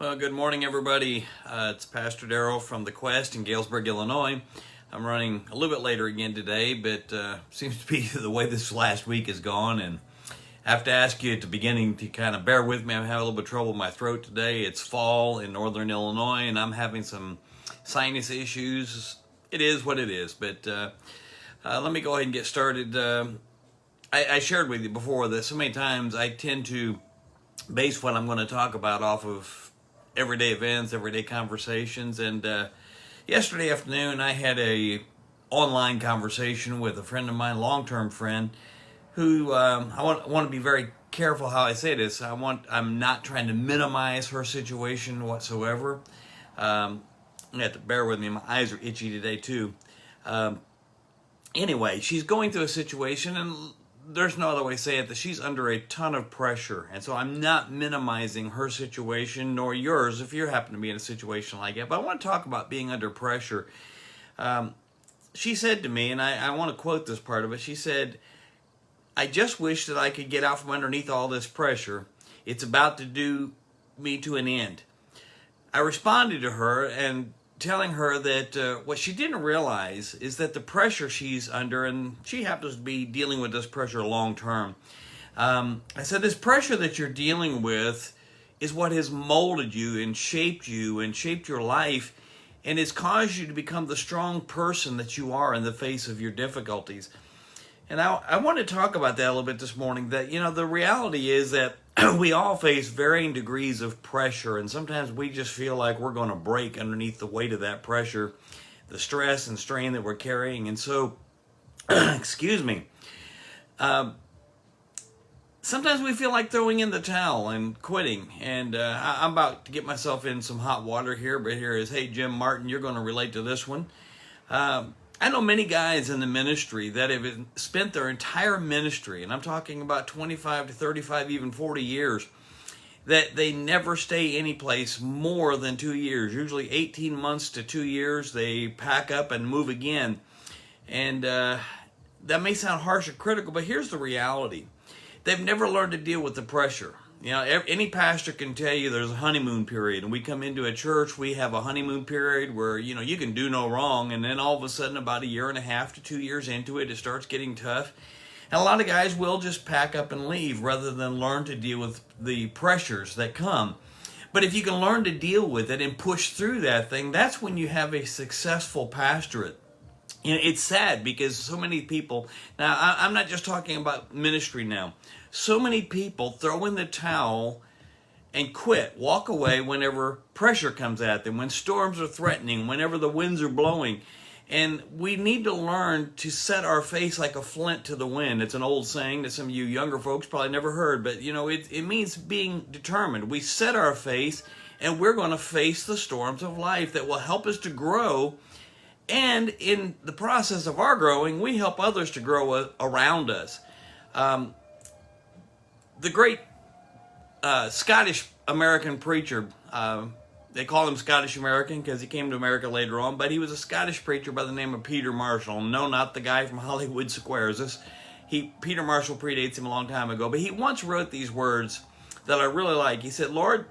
Well, good morning, everybody. It's Pastor Darrell from The Quest in Galesburg, Illinois. I'm running a little bit later again today, but seems to be the way this last week has gone. And I have to ask you at the beginning to kind of bear with me. I'm having a little bit of trouble with my throat today. It's fall in northern Illinois, and I'm having some sinus issues. It is what it is, but let me go ahead and get started. I shared with you before that so many times I tend to base what I'm going to talk about off of everyday events, everyday conversations. And yesterday afternoon, I had a online conversation with a friend of mine, long-term friend, who I want to be very careful how I say this. I'm not trying to minimize her situation whatsoever. You have to bear with me. My eyes are itchy today too. Anyway, she's going through a situation, and there's no other way to say it, that she's under a ton of pressure. And so I'm not minimizing her situation, nor yours if you happen to be in a situation like that. But I want to talk about being under pressure. She said to me, and I want to quote this part of it, she said, "I just wish that I could get out from underneath all this pressure. It's about to do me to an end." I responded to her and telling her that what she didn't realize is that the pressure she's under, and she happens to be dealing with this pressure long term. I said, this pressure that you're dealing with is what has molded you and shaped your life, and has caused you to become the strong person that you are in the face of your difficulties. And I want to talk about that a little bit this morning, that, the reality is that we all face varying degrees of pressure, and sometimes we just feel like we're going to break underneath the weight of that pressure, the stress and strain that we're carrying. And so, excuse me, sometimes we feel like throwing in the towel and quitting. And I'm about to get myself in some hot water here, but here is, hey, Jim Martin, you're going to relate to this one. I know many guys in the ministry that have spent their entire ministry, and I'm talking about 25 to 35, even 40 years, that they never stay any place more than 2 years. Usually 18 months to 2 years, they pack up and move again. And that may sound harsh or critical, but here's the reality. They've never learned to deal with the pressure. Any pastor can tell you there's a honeymoon period, and we come into a church, we have a honeymoon period where, you can do no wrong, and then all of a sudden about 1.5 years to 2 years into it, it starts getting tough. And a lot of guys will just pack up and leave rather than learn to deal with the pressures that come. But if you can learn to deal with it and push through that thing, that's when you have a successful pastorate. It's sad because so many people, now I'm not just talking about ministry now, so many people throw in the towel and quit, walk away whenever pressure comes at them, when storms are threatening, whenever the winds are blowing. And we need to learn to set our face like a flint to the wind. It's an old saying that some of you younger folks probably never heard, but it means being determined. We set our face and we're going to face the storms of life that will help us to grow. And in the process of our growing, we help others to grow around us. The great Scottish American preacher, they call him Scottish American because he came to America later on, but he was a Scottish preacher by the name of Peter Marshall. No, not the guy from Hollywood Squares. Peter Marshall predates him a long time ago, but he once wrote these words that I really like. He said, "Lord,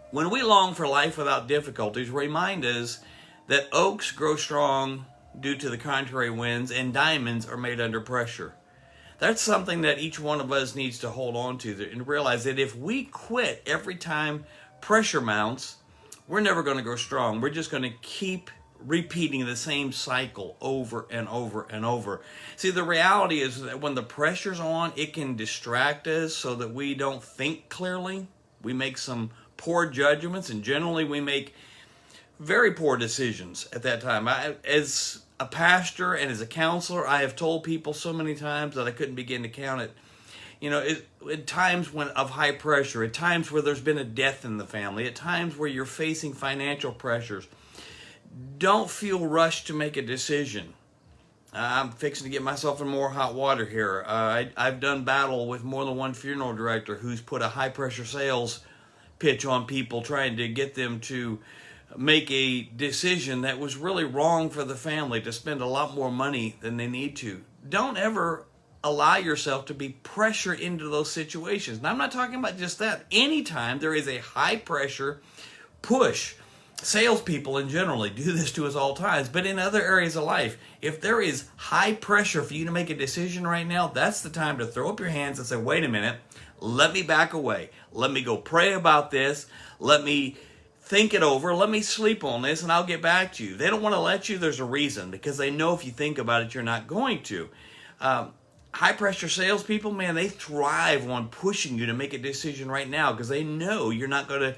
when we long for life without difficulties, remind us that oaks grow strong due to the contrary winds, and diamonds are made under pressure." That's something that each one of us needs to hold on to and realize that if we quit every time pressure mounts, we're never going to grow strong. We're just going to keep repeating the same cycle over and over and over. See, the reality is that when the pressure's on, it can distract us so that we don't think clearly. We make some poor judgments, and generally we make very poor decisions at that time. As a pastor and as a counselor, I have told people so many times that I couldn't begin to count it. At times of high pressure, at times where there's been a death in the family, at times where you're facing financial pressures, don't feel rushed to make a decision. I'm fixing to get myself in more hot water here. I've done battle with more than one funeral director who's put a high pressure sales pitch on people, trying to get them to make a decision that was really wrong for the family, to spend a lot more money than they need to. Don't ever allow yourself to be pressured into those situations. And I'm not talking about just that. Anytime there is a high pressure push, salespeople in general do this to us all times, but in other areas of life, if there is high pressure for you to make a decision right now, that's the time to throw up your hands and say, wait a minute, let me back away. Let me go pray about this. Let me think it over. Let me sleep on this and I'll get back to you. They don't want to let you. There's a reason, because they know if you think about it, you're not going to. High pressure salespeople, man, they thrive on pushing you to make a decision right now because they know you're not going to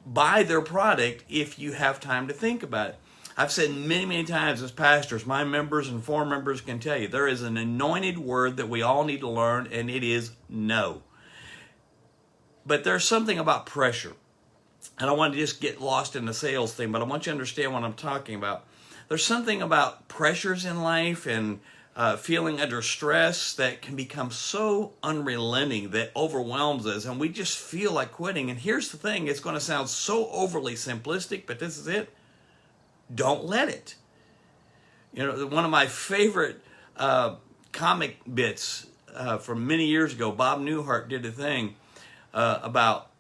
buy their product if you have time to think about it. I've said many, many times as pastors, my members and former members can tell you, there is an anointed word that we all need to learn, and it is no. But there's something about pressure. I don't want to just get lost in the sales thing, but I want you to understand what I'm talking about. There's something about pressures in life and feeling under stress that can become so unrelenting that overwhelms us, and we just feel like quitting. And here's the thing, it's going to sound so overly simplistic, but this is it. Don't let it. You know, one of my favorite comic bits from many years ago, Bob Newhart did a thing about,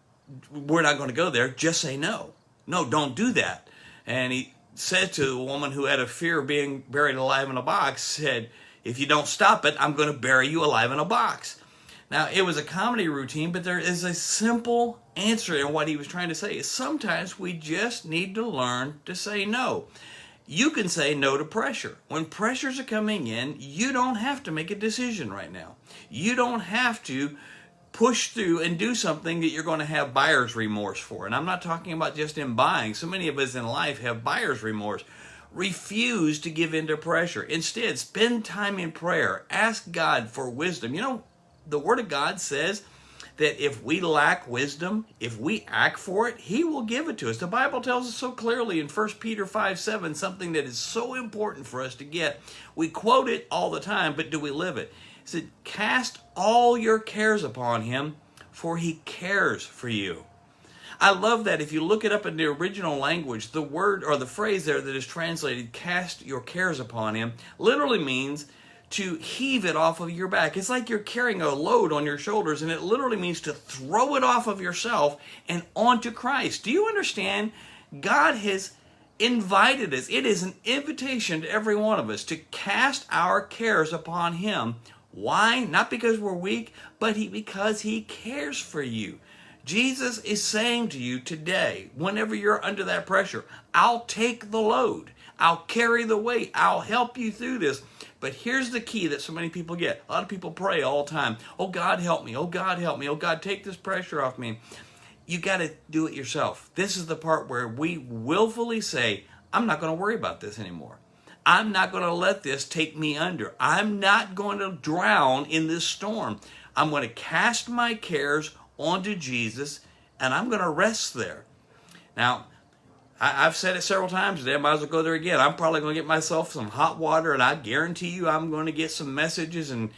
we're not going to go there, just say no. No, don't do that. And he said to a woman who had a fear of being buried alive in a box, said, if you don't stop it, I'm going to bury you alive in a box. Now, it was a comedy routine, but there is a simple answer in what he was trying to say. Is sometimes we just need to learn to say no. You can say no to pressure. When pressures are coming in, you don't have to make a decision right now. You don't have to push through and do something that you're going to have buyer's remorse for. And I'm not talking about just in buying. So many of us in life have buyer's remorse. Refuse to give in to pressure. Instead, spend time in prayer. Ask God for wisdom. You know, the Word of God says that if we lack wisdom, if we act for it, He will give it to us. The Bible tells us so clearly in 1 Peter 5:7, something that is so important for us to get. We quote it all the time, but do we live it? It said, cast all your cares upon Him, for He cares for you. I love that. If you look it up in the original language, the word or the phrase there that is translated, cast your cares upon Him, literally means to heave it off of your back. It's like you're carrying a load on your shoulders, and it literally means to throw it off of yourself and onto Christ. Do you understand? God has invited us. It is an invitation to every one of us to cast our cares upon Him. Why? Not because we're weak, but because He cares for you. Jesus is saying to you today, whenever you're under that pressure, I'll take the load. I'll carry the weight. I'll help you through this. But here's the key that so many people get. A lot of people pray all the time. Oh, God, help me. Oh, God, help me. Oh, God, take this pressure off me. You got to do it yourself. This is the part where we willfully say, I'm not going to worry about this anymore. I'm not going to let this take me under. I'm not going to drown in this storm. I'm going to cast my cares onto Jesus, and I'm going to rest there. Now, I've said it several times today. I might as well go there again. I'm probably going to get myself some hot water, and I guarantee you I'm going to get some messages and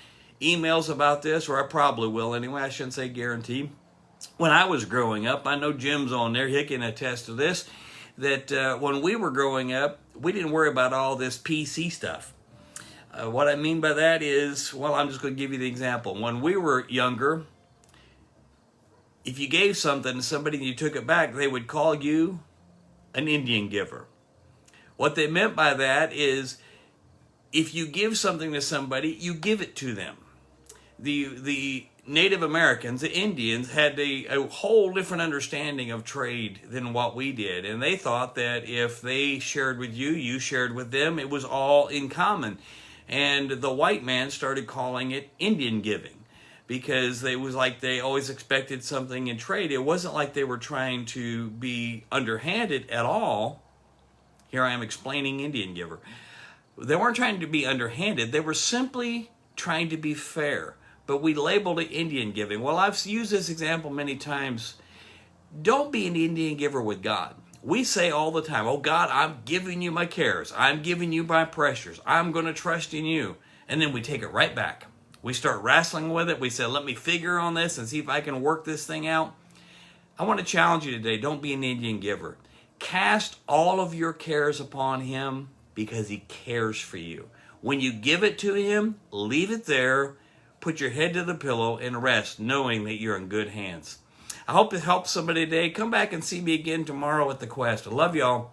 emails about this, or I probably will anyway. I shouldn't say guarantee. When I was growing up, I know Jim's on there. He can attest to this, that when we were growing up, we didn't worry about all this PC stuff. What I mean by that is, well, I'm just going to give you the example. When we were younger, if you gave something to somebody and you took it back, they would call you an Indian giver. What they meant by that is, if you give something to somebody, you give it to them. The Native Americans, the Indians, had a whole different understanding of trade than what we did. And they thought that if they shared with you, you shared with them, it was all in common. And the white man started calling it Indian giving, because they was like they always expected something in trade. It wasn't like they were trying to be underhanded at all. Here I am explaining Indian giver. They weren't trying to be underhanded. They were simply trying to be fair. But we labeled it Indian giving. Well, I've used this example many times. Don't be an Indian giver with God. We say all the time, oh God, I'm giving you my cares. I'm giving you my pressures. I'm going to trust in you. And then we take it right back. We start wrestling with it. We say, let me figure on this and see if I can work this thing out. I want to challenge you today. Don't be an Indian giver. Cast all of your cares upon Him because He cares for you. When you give it to Him, leave it there. put your head to the pillow and rest, knowing that you're in good hands. I hope it helps somebody today. Come back and see me again tomorrow at the Quest. I love y'all.